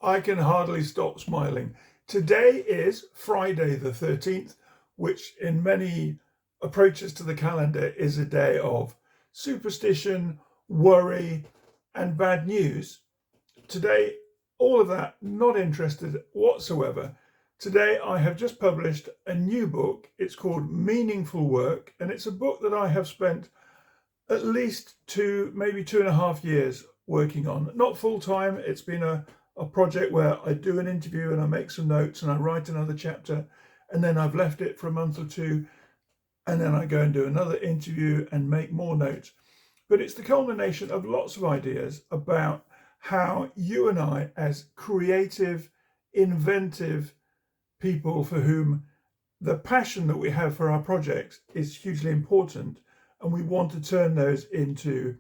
I can hardly stop smiling. Today is Friday the 13th, which in many approaches to the calendar is a day of superstition, worry, and bad news. Today, all of that, not interested whatsoever. Today, I have just published a new book. It's called Meaningful Work, and it's a book that I have spent at least maybe 2.5 years working on. Not full time, it's been a project where I do an interview and I make some notes and I write another chapter, and then I've left it for a month or two, and then I go and do another interview and make more notes. But it's the culmination of lots of ideas about how you and I, as creative, inventive people for whom the passion that we have for our projects is hugely important, and we want to turn those into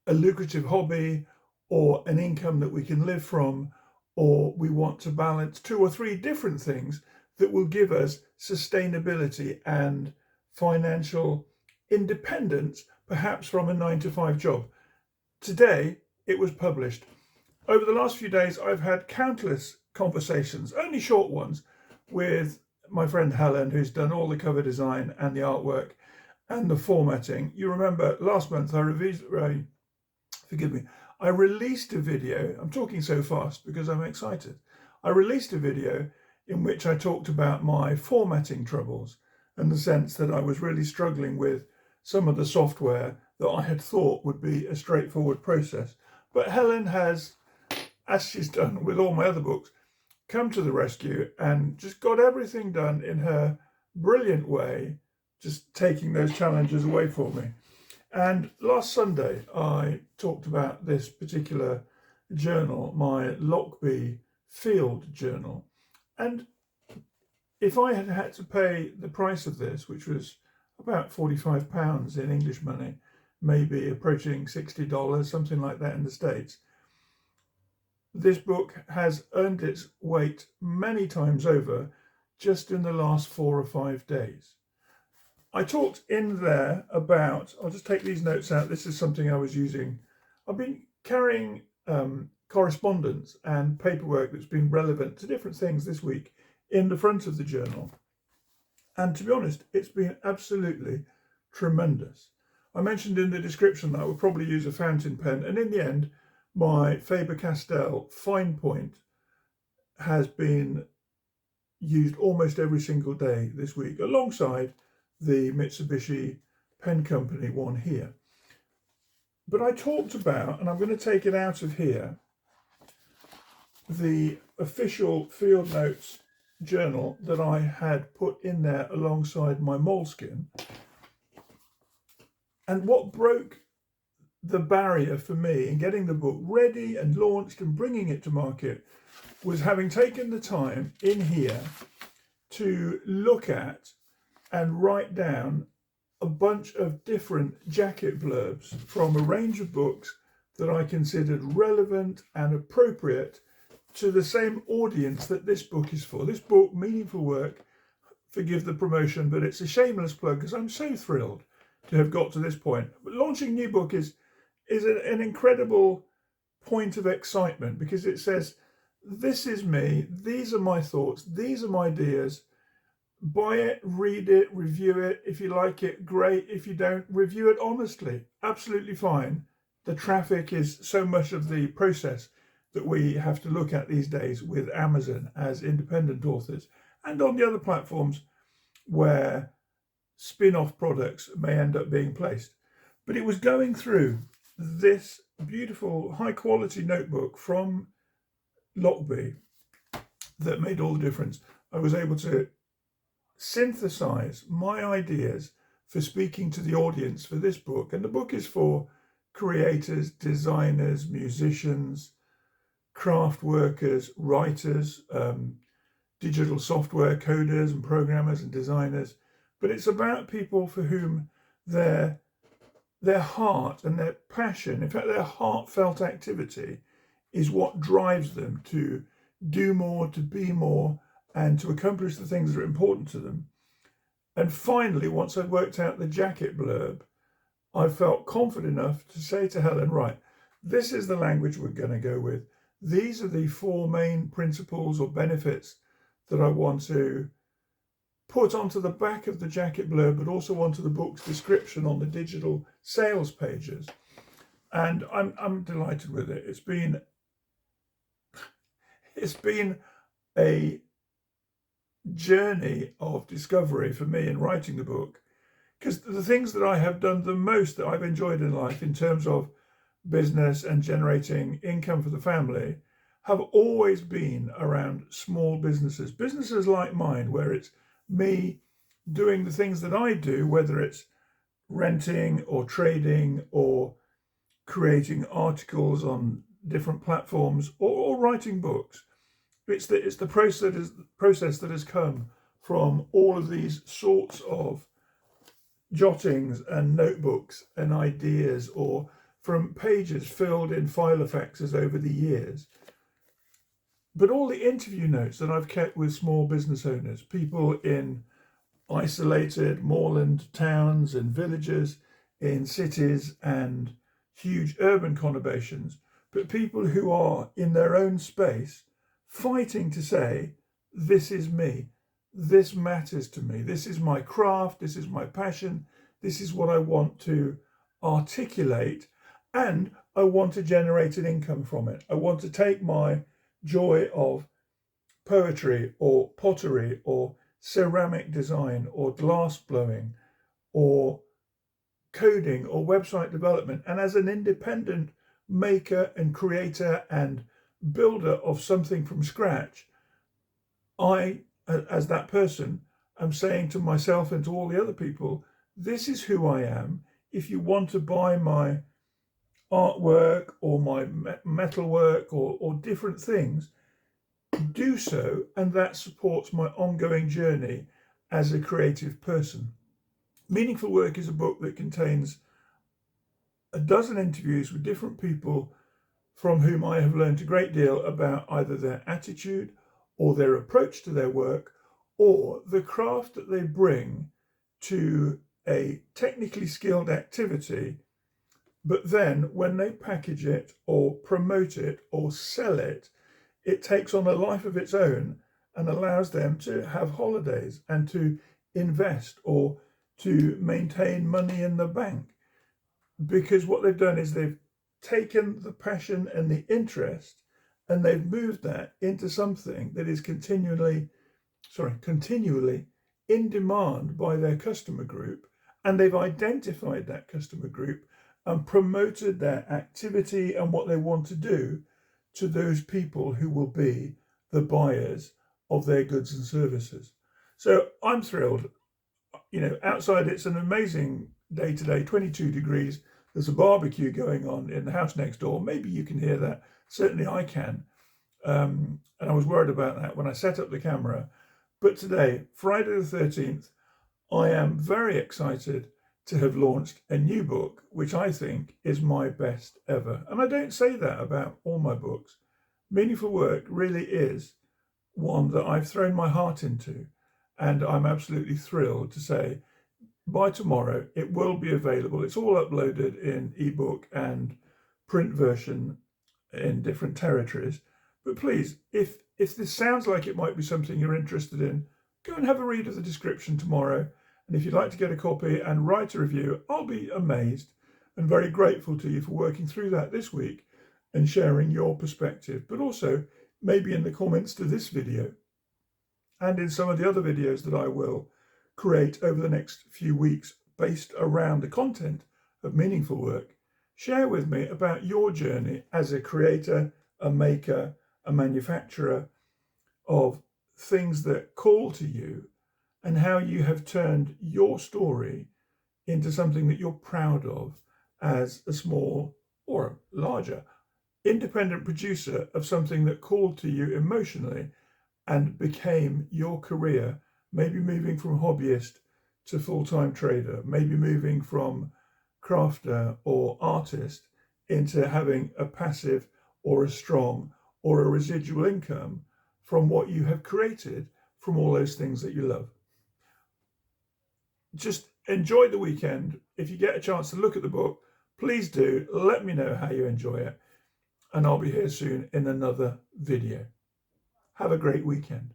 a lucrative hobby or an income that we can live from, or we want to balance 2 or 3 different things that will give us sustainability and financial independence, perhaps from a 9 to 5 job. Today, it was published. Over the last few days, I've had countless conversations, only short ones, with my friend Helen, who's done all the cover design and the artwork and the formatting. You remember last month I released a video. I'm talking so fast because I'm excited. I released a video in which I talked about my formatting troubles and the sense that I was really struggling with some of the software that I had thought would be a straightforward process. But Helen has, as she's done with all my other books, come to the rescue and just got everything done in her brilliant way, just taking those challenges away for me. And last Sunday, I talked about this particular journal, my Lockby Field journal. And if I had had to pay the price of this, which was about £45 in English money, maybe approaching $60, something like that in the States, this book has earned its weight many times over just in the last 4 or 5 days. I talked in there about, I'll just take these notes out. This is something I was using. I've been carrying correspondence and paperwork that's been relevant to different things this week in the front of the journal. And to be honest, it's been absolutely tremendous. I mentioned in the description that I would probably use a fountain pen, and in the end, my Faber-Castell fine point has been used almost every single day this week, alongside the Mitsubishi Pen Company one here. But I talked about, and I'm going to take it out of here, the official Field Notes journal that I had put in there alongside my moleskin. And what broke the barrier for me in getting the book ready and launched and bringing it to market was having taken the time in here to look at and write down a bunch of different jacket blurbs from a range of books that I considered relevant and appropriate to the same audience that this book is for. This book, Meaningful Work, forgive the promotion, but it's a shameless plug because I'm so thrilled to have got to this point. But launching a new book is an incredible point of excitement because it says, this is me, these are my thoughts, these are my ideas. Buy it, read it, review it. If you like it, great. If you don't, review it honestly. Absolutely fine. The traffic is so much of the process that we have to look at these days with Amazon as independent authors and on the other platforms where spin-off products may end up being placed. But it was going through this beautiful high quality notebook from Lockby that made all the difference. I was able to synthesize my ideas for speaking to the audience for this book. And the book is for creators, designers, musicians, craft workers, writers, digital software coders and programmers and designers. But it's about people for whom their heart and their passion, in fact, their heartfelt activity is what drives them to do more, to be more, and to accomplish the things that are important to them. And finally, once I'd worked out the jacket blurb, I felt confident enough to say to Helen, right, this is the language we're going to go with. these are the four main principles or benefits that I want to put onto the back of the jacket blurb, but also onto the book's description on the digital sales pages. And I'm delighted with it. It's been a journey of discovery for me in writing the book, because the things that I have done the most that I've enjoyed in life in terms of business and generating income for the family have always been around small businesses like mine, where it's me doing the things that I do, whether it's renting or trading or creating articles on different platforms or writing books. It's the process that has come from all of these sorts of jottings and notebooks and ideas, or from pages filled in file effects over the years. But all the interview notes that I've kept with small business owners, people in isolated moorland towns and villages, in cities and huge urban conurbations, but people who are in their own space fighting to say, this is me, this matters to me, this is my craft, this is my passion, this is what I want to articulate, and I want to generate an income from it. I want to take my joy of poetry or pottery or ceramic design or glass blowing or coding or website development, and as an independent maker and creator and builder of something from scratch, I, as that person, am saying to myself and to all the other people, this is who I am. If you want to buy my artwork or my metalwork or different things, do so, and that supports my ongoing journey as a creative person. Meaningful Work is a book that contains a dozen interviews with different people from whom I have learned a great deal about either their attitude or their approach to their work, or the craft that they bring to a technically skilled activity, but then when they package it or promote it or sell it, it takes on a life of its own and allows them to have holidays and to invest or to maintain money in the bank. Because what they've done is they've taken the passion and the interest and they've moved that into something that is continually in demand by their customer group, and they've identified that customer group and promoted their activity and what they want to do to those people who will be the buyers of their goods and services. So I'm thrilled. Outside it's an amazing day today, 22 degrees. There's a barbecue going on in the house next door. Maybe you can hear that. Certainly I can. And I was worried about that when I set up the camera. But today, Friday the 13th, I am very excited to have launched a new book, which I think is my best ever. And I don't say that about all my books. Meaningful Work really is one that I've thrown my heart into. And I'm absolutely thrilled to say, by tomorrow, it will be available. It's all uploaded in ebook and print version in different territories. But please, if this sounds like it might be something you're interested in, go and have a read of the description tomorrow. And if you'd like to get a copy and write a review, I'll be amazed and very grateful to you for working through that this week and sharing your perspective, but also maybe in the comments to this video and in some of the other videos that I will create over the next few weeks based around the content of Meaningful Work. Share with me about your journey as a creator, a maker, a manufacturer of things that call to you, and how you have turned your story into something that you're proud of as a small or a larger independent producer of something that called to you emotionally and became your career, maybe moving from hobbyist to full-time trader, maybe moving from crafter or artist into having a passive or a strong or a residual income from what you have created from all those things that you love. Just enjoy the weekend. If you get a chance to look at the book, please do. Let me know how you enjoy it. and I'll be here soon in another video. Have a great weekend.